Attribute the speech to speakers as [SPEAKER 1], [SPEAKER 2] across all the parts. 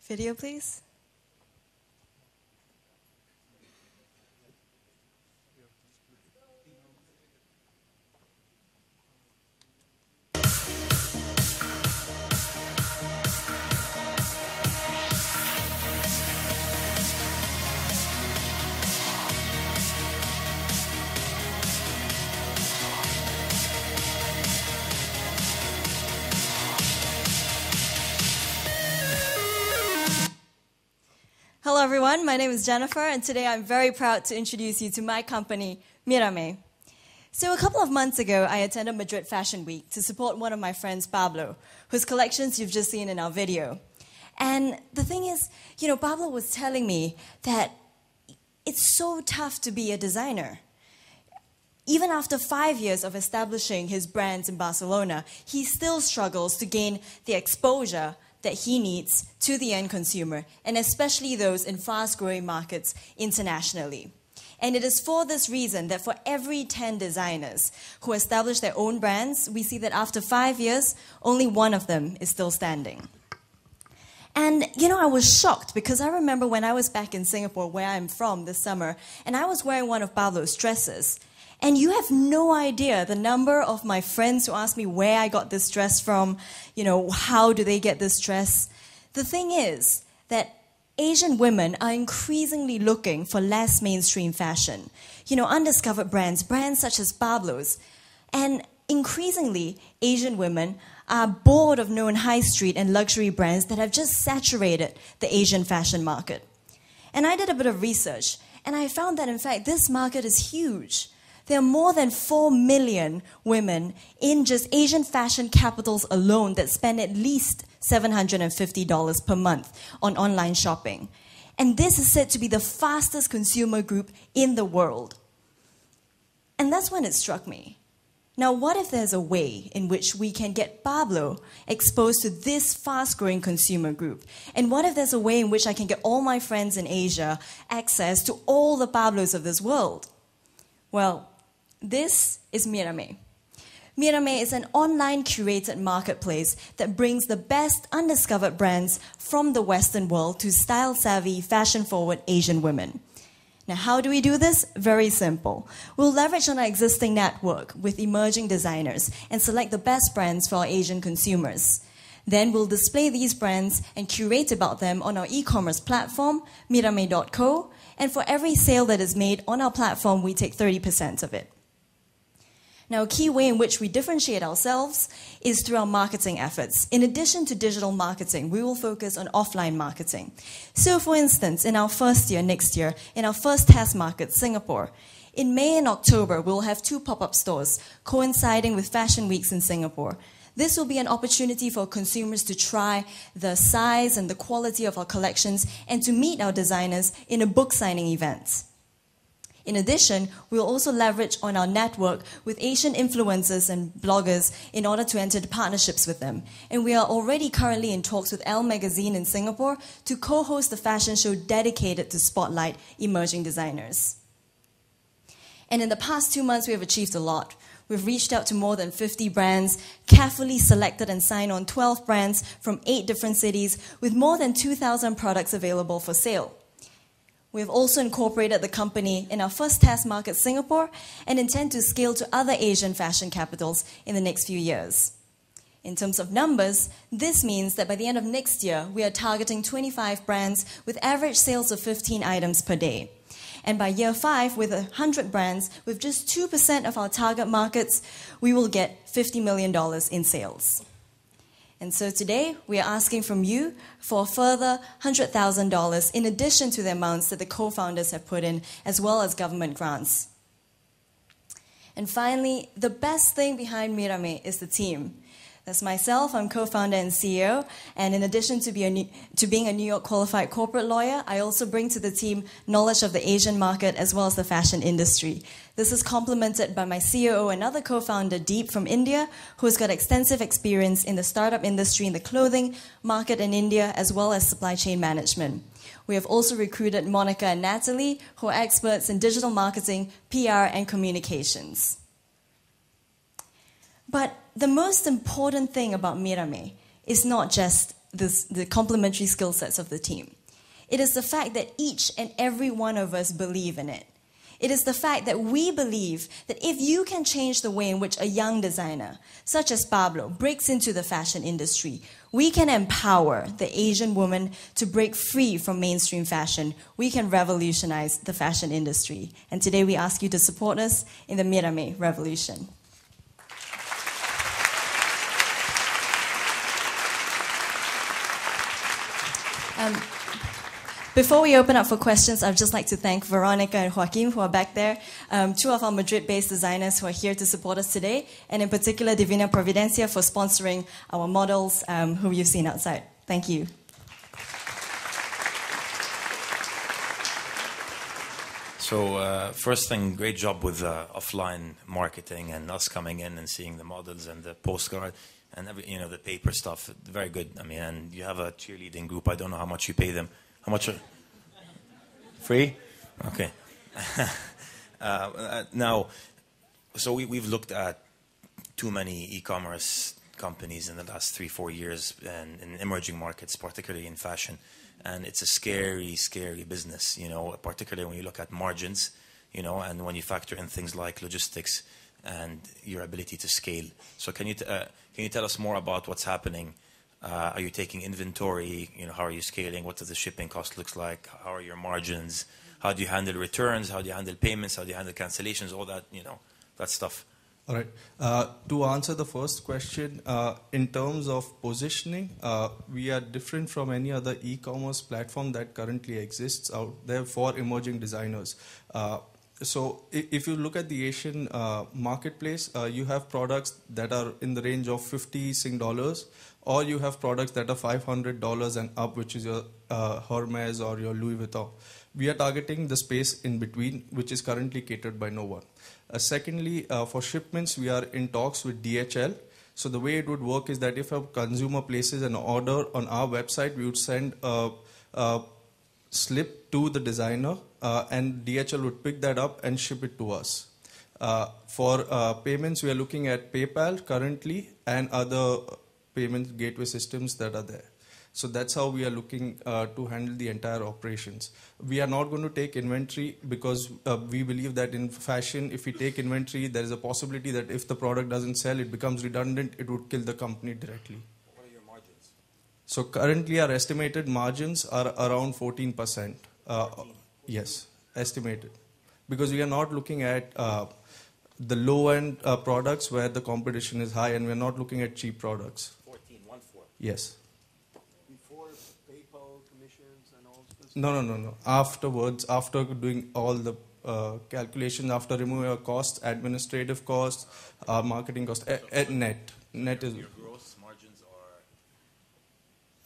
[SPEAKER 1] Video, please. Hello everyone, my name is Jennifer, and today I'm very proud to introduce you to my company, Merame. So a couple of months ago, I attended Madrid Fashion Week to support one of my friends, Pablo, whose collections you've just seen in our video. And the thing is, Pablo was telling me that it's so tough to be a designer. Even after 5 years of establishing his brands in Barcelona, he still struggles to gain the exposure that he needs to the end consumer, and especially those in fast-growing markets internationally. And it is for this reason that for every 10 designers who establish their own brands, we see that after 5 years, only one of them is still standing. And, I was shocked because I remember when I was back in Singapore, where I'm from this summer, and I was wearing one of Pablo's dresses. And you have no idea the number of my friends who ask me where I got this dress from, how do they get this dress. The thing is that Asian women are increasingly looking for less mainstream fashion. Undiscovered brands such as Pablo's. And increasingly, Asian women are bored of known high street and luxury brands that have just saturated the Asian fashion market. And I did a bit of research, and I found that, in fact, this market is huge. There are more than 4 million women in just Asian fashion capitals alone that spend at least $750 per month on online shopping. And this is said to be the fastest consumer group in the world. And that's when it struck me. Now, what if there's a way in which we can get Pablo exposed to this fast-growing consumer group? And what if there's a way in which I can get all my friends in Asia access to all the Pablos of this world? Well, this is Merame. Merame is an online curated marketplace that brings the best undiscovered brands from the Western world to style-savvy, fashion-forward Asian women. Now, how do we do this? Very simple. We'll leverage on our existing network with emerging designers and select the best brands for our Asian consumers. Then we'll display these brands and curate about them on our e-commerce platform, merame.co, and for every sale that is made on our platform, we take 30% of it. Now, a key way in which we differentiate ourselves is through our marketing efforts. In addition to digital marketing, we will focus on offline marketing. So, for instance, in our first year, next year, in our first test market, Singapore, in May and October, we'll have 2 pop-up stores coinciding with Fashion Weeks in Singapore. This will be an opportunity for consumers to try the size and the quality of our collections and to meet our designers in a book signing event. In addition, we'll also leverage on our network with Asian influencers and bloggers in order to enter partnerships with them. And we are already currently in talks with Elle Magazine in Singapore to co-host a fashion show dedicated to spotlight emerging designers. And in the past 2 months, we have achieved a lot. We've reached out to more than 50 brands, carefully selected and signed on 12 brands from 8 different cities, with more than 2,000 products available for sale. We have also incorporated the company in our first test market, Singapore, and intend to scale to other Asian fashion capitals in the next few years. In terms of numbers, this means that by the end of next year, we are targeting 25 brands with average sales of 15 items per day. And by year 5, with 100 brands, with just 2% of our target markets, we will get $50 million in sales. And so today, we are asking from you for a further $100,000 in addition to the amounts that the co-founders have put in, as well as government grants. And finally, the best thing behind Merame is the team. That's myself, I'm co-founder and CEO, and in addition to being a New York qualified corporate lawyer, I also bring to the team knowledge of the Asian market as well as the fashion industry. This is complemented by my COO and other co-founder, Deep, from India, who's got extensive experience in the startup industry in the clothing market in India, as well as supply chain management. We have also recruited Monica and Natalie, who are experts in digital marketing, PR, and communications. But the most important thing about Merame is not just the complementary skill sets of the team. It is the fact that each and every one of us believe in it. It is the fact that we believe that if you can change the way in which a young designer, such as Pablo, breaks into the fashion industry, we can empower the Asian woman to break free from mainstream fashion. We can revolutionize the fashion industry. And today we ask you to support us in the Merame revolution. Before we open up for questions, I'd just like to thank Veronica and Joaquim, who are back there, two of our Madrid-based designers who are here to support us today, and in particular, Divina Providencia for sponsoring our models, who you've seen outside. Thank you.
[SPEAKER 2] So first thing, great job with offline marketing and us coming in and seeing the models and the postcard and the paper stuff. Very good. I mean, and you have a cheerleading group. I don't know how much you pay them. How much? Free? Okay. Now, so we've looked at too many e-commerce companies in the last 3-4 years, and in emerging markets, particularly in fashion, and it's a scary, scary business. Particularly when you look at margins, and when you factor in things like logistics and your ability to scale. So can you tell us more about what's happening? Are you taking inventory? How are you scaling? What does the shipping cost look like? How are your margins? How do you handle returns? How do you handle payments? How do you handle cancellations? All that, that stuff.
[SPEAKER 3] All right. To answer the first question, in terms of positioning, we are different from any other e-commerce platform that currently exists out there for emerging designers. So if you look at the Asian marketplace, you have products that are in the range of 50 Sing dollars, or you have products that are $500 and up, which is your Hermes or your Louis Vuitton. We are targeting the space in between, which is currently catered by no one. Secondly, for shipments, we are in talks with DHL. So the way it would work is that if a consumer places an order on our website, we would send a slip to the designer, and DHL would pick that up and ship it to us. For payments, we are looking at PayPal currently and other payment gateway systems that are there. So that's how we are looking to handle the entire operations. We are not going to take inventory because we believe that in fashion, if we take inventory, there is a possibility that if the product doesn't sell, it becomes redundant, it would kill the company directly.
[SPEAKER 2] What are your margins?
[SPEAKER 3] So currently our estimated margins are around 14%. Yes, estimated. Because we are not looking at the low-end products where the competition is high, and we are not looking at cheap products.
[SPEAKER 2] 14.
[SPEAKER 3] Yes.
[SPEAKER 4] Before PayPal commissions and all this?
[SPEAKER 3] No. Afterwards, after doing all the calculations, after removing our costs, administrative costs, marketing costs, net is...
[SPEAKER 2] Your gross margins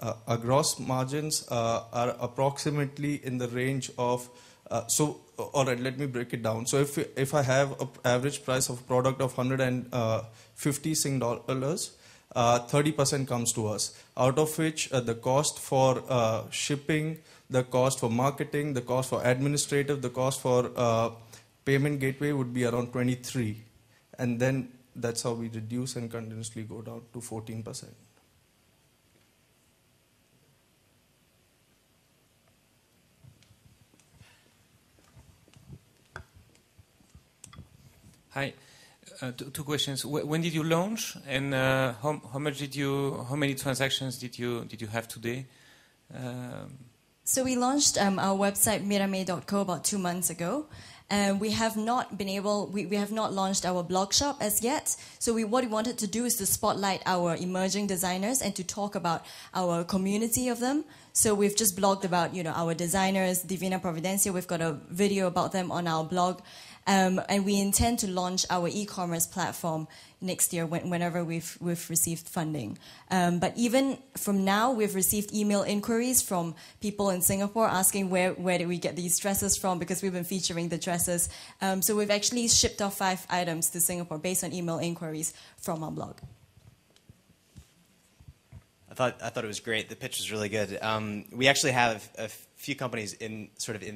[SPEAKER 2] are...
[SPEAKER 3] our gross margins are approximately in the range of... all right, let me break it down. So if I have an average price of a product of 150 Sing dollars, 30% comes to us, out of which the cost for shipping, the cost for marketing, the cost for administrative, the cost for payment gateway would be around 23. And then that's how we reduce and continuously go down to 14%.
[SPEAKER 5] Hi, two questions. When did you launch, and how many transactions did you have today?
[SPEAKER 1] So we launched our website Merame.co about 2 months ago. We have not been we have not launched our blog shop as yet. So what we wanted to do is to spotlight our emerging designers and to talk about our community of them. So we've just blogged about our designers, Divina Providencia. We've got a video about them on our blog. And we intend to launch our e-commerce platform next year whenever we've received funding. But even from now, we've received email inquiries from people in Singapore asking where did we get these dresses from, because we've been featuring the dresses. So we've actually shipped off 5 items to Singapore based on email inquiries from our blog.
[SPEAKER 6] I thought it was great. The pitch was really good. We actually have a few companies in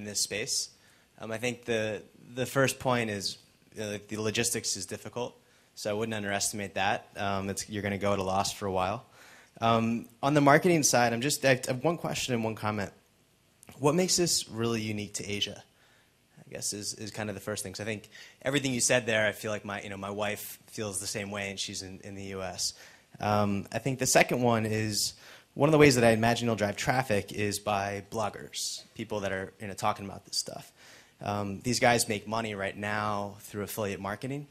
[SPEAKER 6] this space. I think the first point is the logistics is difficult, so I wouldn't underestimate that. You're going to go at a loss for a while. On the marketing side, I have one question and one comment. What makes this really unique to Asia? I guess is kind of the first thing. So I think everything you said there, I feel like my wife feels the same way, and she's in the U.S. I think the second one is one of the ways that I imagine you'll drive traffic is by bloggers, people that are talking about this stuff. These guys make money right now through affiliate marketing,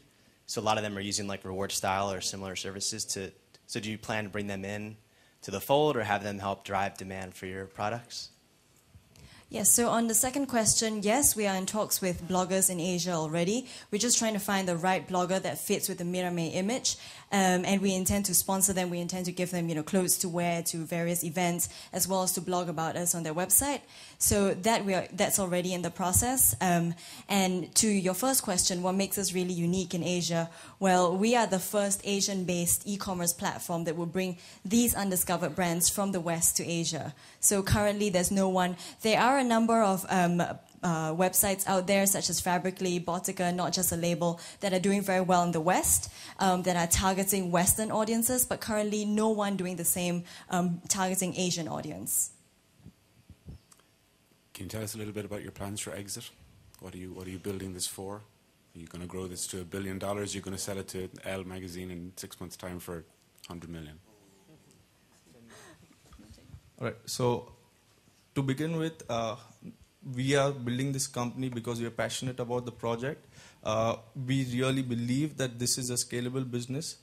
[SPEAKER 6] so a lot of them are using like reward style or similar services. So do you plan to bring them in to the fold or have them help drive demand for your products?
[SPEAKER 1] Yes, so on the second question, yes, we are in talks with bloggers in Asia already. We're just trying to find the right blogger that fits with the Merame image, and we intend to sponsor them. We intend to give them, clothes to wear to various events, as well as to blog about us on their website. So that's already in the process. And to your first question, what makes us really unique in Asia? Well, we are the first Asian-based e-commerce platform that will bring these undiscovered brands from the West to Asia. So currently, there's no one. There are a number of websites out there, such as Fabricly, Botica, Not Just a Label, that are doing very well in the West, that are targeting Western audiences, but currently no one doing the same, targeting Asian audience.
[SPEAKER 7] Can you tell us a little bit about your plans for exit? What are you building this for? Are you going to grow this to $1 billion? You're going to sell it to Elle magazine in 6 months' time for $100 million.
[SPEAKER 3] All right. So to begin with, we are building this company because we are passionate about the project. We really believe that this is a scalable business.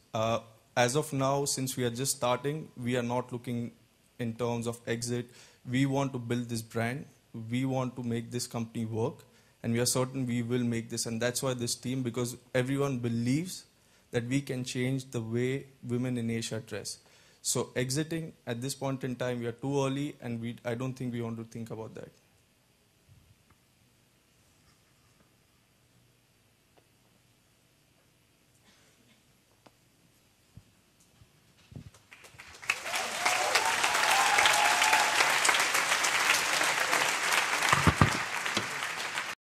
[SPEAKER 3] As of now, since we are just starting, we are not looking in terms of exit. We want to build this brand. We want to make this company work. And we are certain we will make this. And that's why this team, because everyone believes that we can change the way women in Asia dress. So exiting at this point in time, we are too early, and I don't think we want to think about that.